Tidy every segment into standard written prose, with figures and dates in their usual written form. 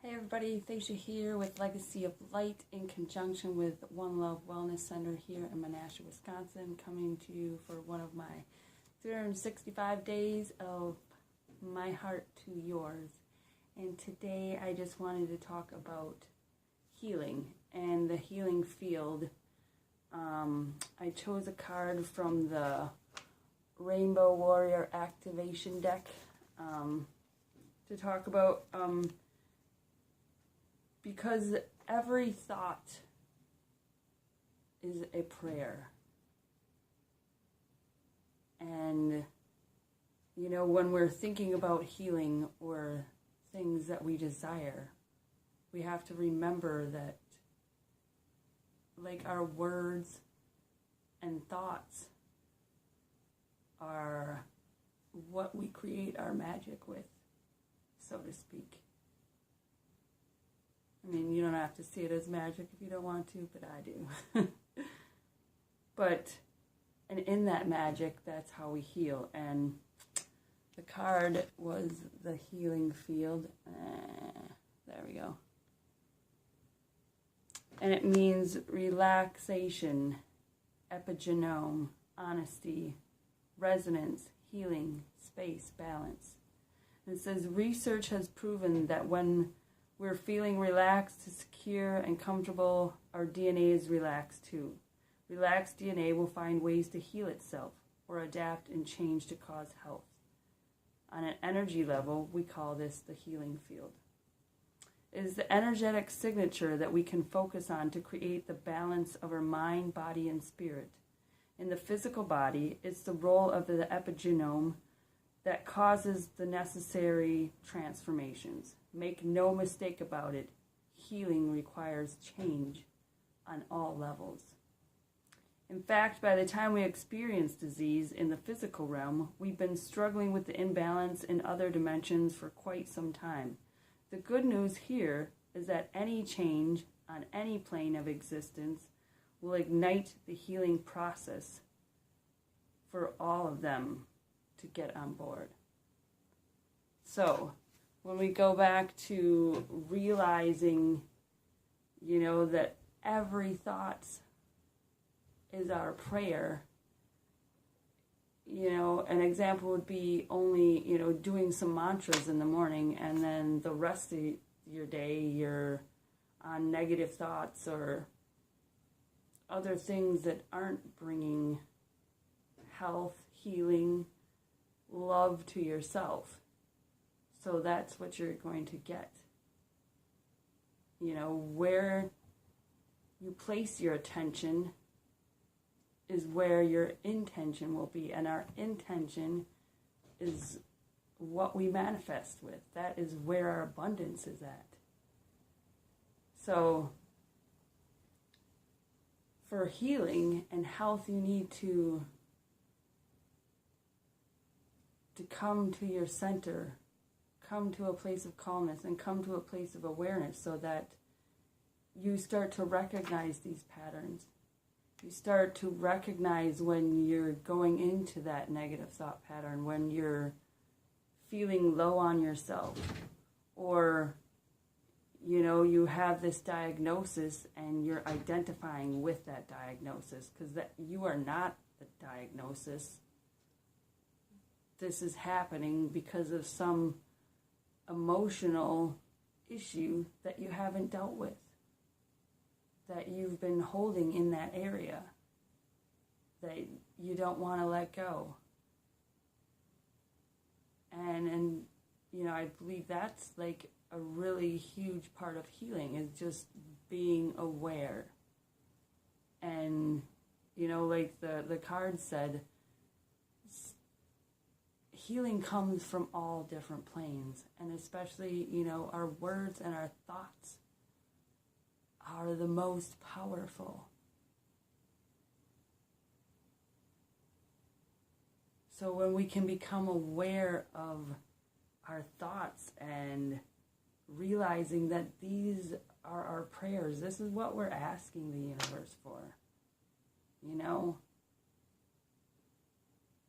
Hey everybody, Thacia here with Legacy of Light in conjunction with One Love Wellness Center here in Menasha, Wisconsin, coming to you for one of my 365 days of my heart to yours. And today I just wanted to talk about healing and the healing field. I chose a card from the Rainbow Warrior Activation deck to talk about because every thought is a prayer. And, you know, when we're thinking about healing or things that we desire, we have to remember that, like, our words and thoughts are what we create our magic with, so to speak. I mean, you don't have to see it as magic if you don't want to, but I do. And in that magic, that's how we heal. And the card was the healing field. There we go. And it means relaxation, epigenome, honesty, resonance, healing, space, balance. And it says research has proven that when we're feeling relaxed, secure, and comfortable, our DNA is relaxed too. Relaxed DNA will find ways to heal itself or adapt and change to cause health. On an energy level, we call this the healing field. It is the energetic signature that we can focus on to create the balance of our mind, body, and spirit. In the physical body, it's the role of the epigenome that causes the necessary transformations. Make no mistake about it, healing requires change on all levels. In fact, by the time we experience disease in the physical realm, we've been struggling with the imbalance in other dimensions for quite some time. The good news here is that any change on any plane of existence will ignite the healing process for all of them to get on board. So, when we go back to realizing, you know, that every thought is our prayer, you know, an example would be only, you know, doing some mantras in the morning and then the rest of your day you're on negative thoughts or other things that aren't bringing health, healing, love to yourself. So that's what you're going to get. You know, where you place your attention is where your intention will be. And our intention is what we manifest with. That is where our abundance is at. So, for healing and health, you need to come to your center, come to a place of calmness, and come to a place of awareness so that you start to recognize these patterns. You start to recognize when you're going into that negative thought pattern, when you're feeling low on yourself, or, you know, you have this diagnosis and you're identifying with that diagnosis, because that you are not the diagnosis. This is happening because of some emotional issue that you haven't dealt with, that you've been holding in that area, that you don't want to let go. And you know, I believe that's like a really huge part of healing, is just being aware. And, you know, like the card said, healing comes from all different planes, and especially, you know, our words and our thoughts are the most powerful. So when we can become aware of our thoughts and realizing that these are our prayers, this is what we're asking the universe for, you know,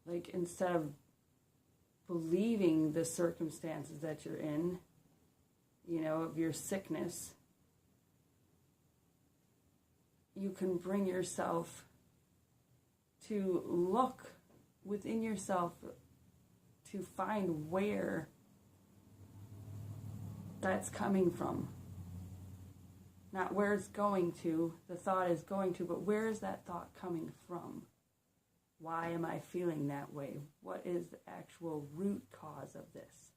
like, instead of believing the circumstances that you're in, you know, of your sickness, you can bring yourself to look within yourself to find where that's coming from. Not where it's going to, the thought is going to, but where is that thought coming from? Why am I feeling that way? What is the actual root cause of this?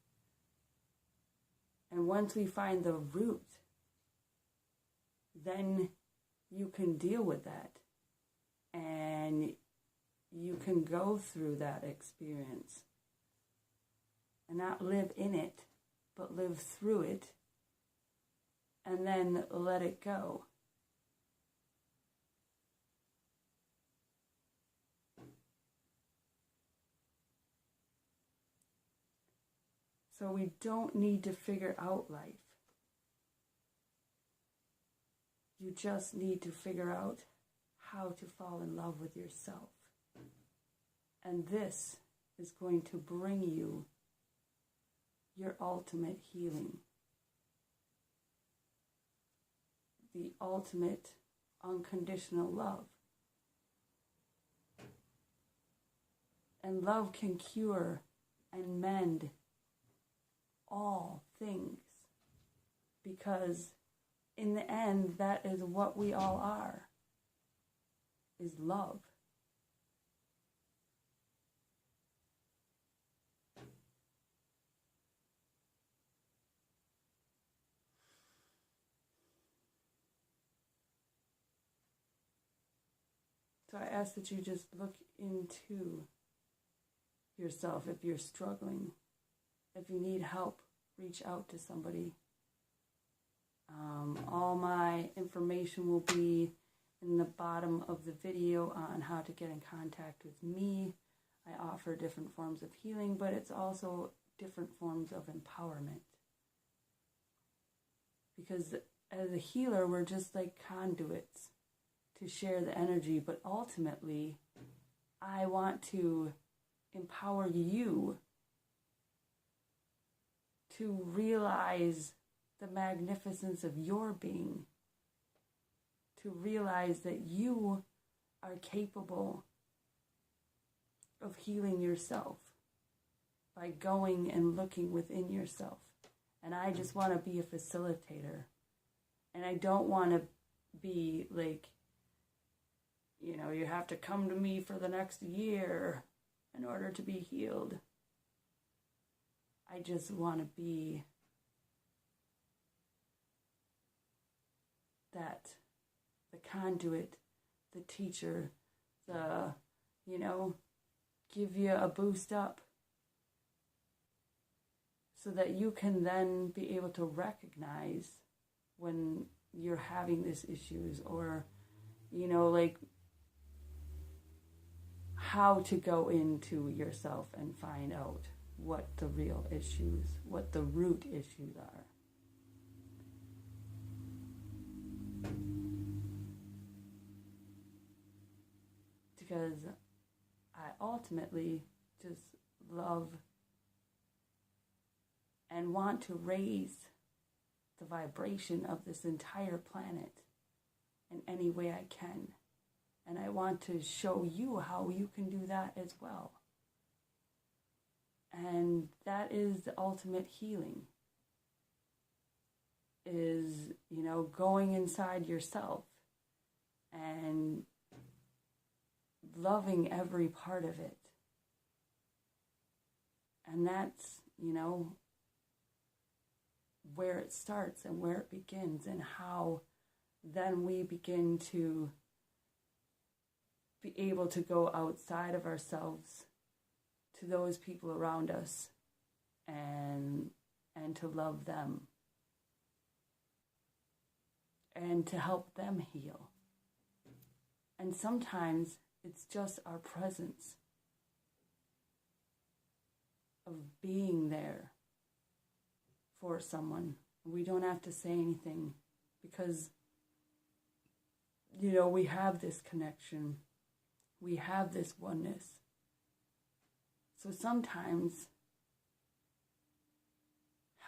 And once we find the root, then you can deal with that. And you can go through that experience. And not live in it, but live through it. And then let it go. So we don't need to figure out life. You just need to figure out how to fall in love with yourself. And this is going to bring you your ultimate healing. The ultimate unconditional love. And love can cure and mend all things, because in the end, that is what we all are, is love. So I ask that you just look into yourself if you're struggling. If you need help, reach out to somebody. All my information will be in the bottom of the video on how to get in contact with me. I offer different forms of healing, but it's also different forms of empowerment. Because as a healer, we're just like conduits to share the energy, but ultimately, I want to empower you to realize the magnificence of your being, to realize that you are capable of healing yourself by going and looking within yourself. And I just want to be a facilitator. And I don't want to be like, you know, you have to come to me for the next year in order to be healed. I just want to be that, the conduit, the teacher, the, give you a boost up so that you can then be able to recognize when you're having these issues, or, how to go into yourself and find out what the real issues, what the root issues are. Because I ultimately just love and want to raise the vibration of this entire planet in any way I can. And I want to show you how you can do that as well. And that is the ultimate healing, is, going inside yourself and loving every part of it. And that's, where it starts and where it begins, and how then we begin to be able to go outside of ourselves to those people around us and to love them and to help them heal. And sometimes it's just our presence of being there for someone. We don't have to say anything because, we have this connection. We have this oneness. So sometimes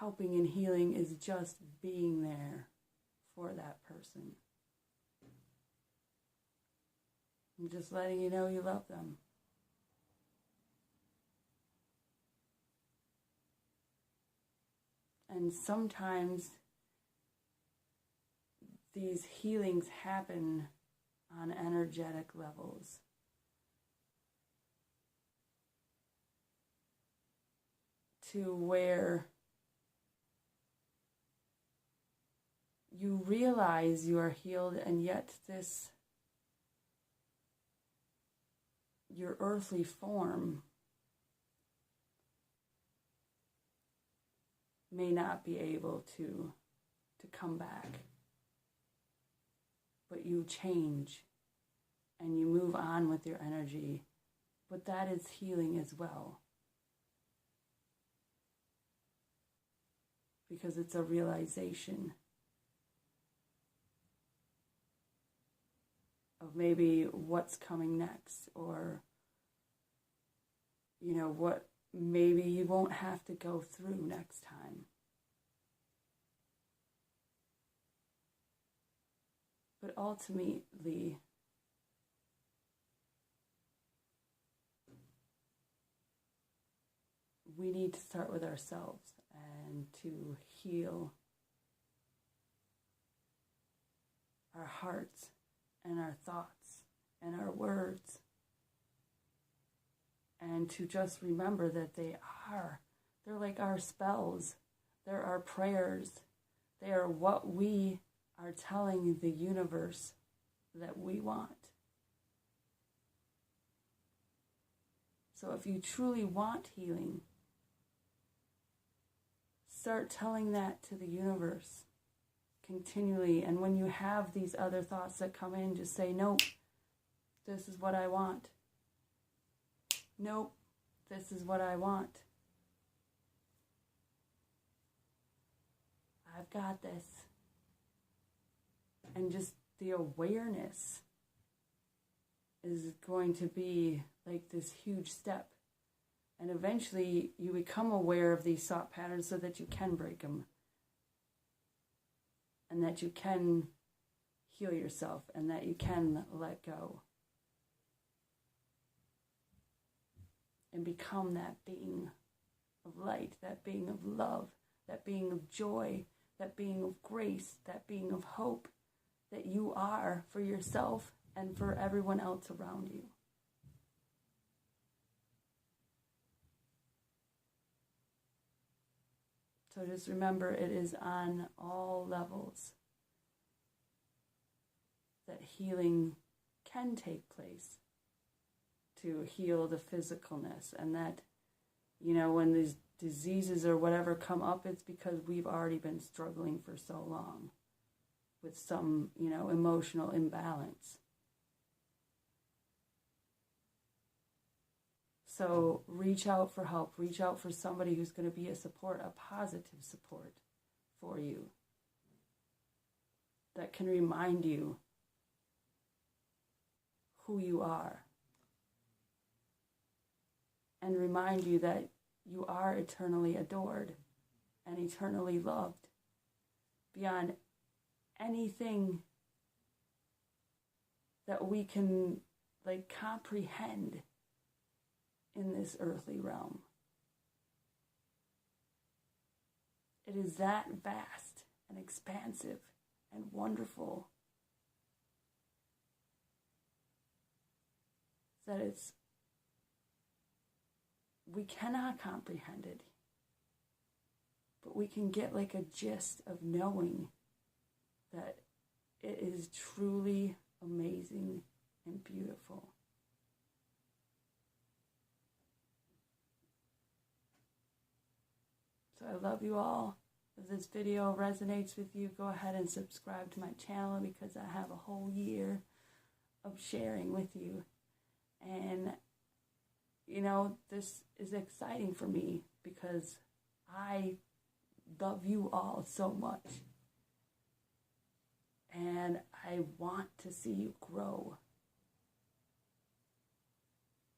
helping and healing is just being there for that person. I'm just letting you know you love them. And sometimes these healings happen on energetic levels. To where you realize you are healed, and yet your earthly form may not be able to come back. But you change and you move on with your energy. But that is healing as well. Because it's a realization of maybe what's coming next, or, what maybe you won't have to go through next time. But ultimately, we need to start with ourselves and to heal our hearts and our thoughts and our words, and to just remember that they're like our spells, they're our prayers, they are what we are telling the universe that we want. So if you truly want healing, start telling that to the universe continually. And when you have these other thoughts that come in, just say, nope, this is what I want. Nope, this is what I want. I've got this. And just the awareness is going to be like this huge step. And eventually you become aware of these thought patterns so that you can break them. And that you can heal yourself, and that you can let go. And become that being of light, that being of love, that being of joy, that being of grace, that being of hope that you are for yourself and for everyone else around you. So just remember, it is on all levels that healing can take place to heal the physicalness. And that, when these diseases or whatever come up, it's because we've already been struggling for so long with some, emotional imbalance. So reach out for help. Reach out for somebody who's going to be a support, a positive support for you, that can remind you who you are, and remind you that you are eternally adored and eternally loved beyond anything that we can comprehend in this earthly realm. It is that vast and expansive and wonderful that we cannot comprehend it, but we can get a gist of knowing that it is truly amazing and beautiful. So I love you all. If this video resonates with you, go ahead and subscribe to my channel, because I have a whole year of sharing with you. And, this is exciting for me because I love you all so much. And I want to see you grow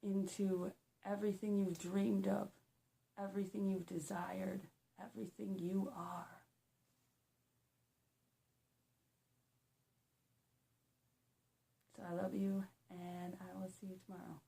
into everything you've dreamed of, everything you've desired, everything you are. So I love you, and I will see you tomorrow.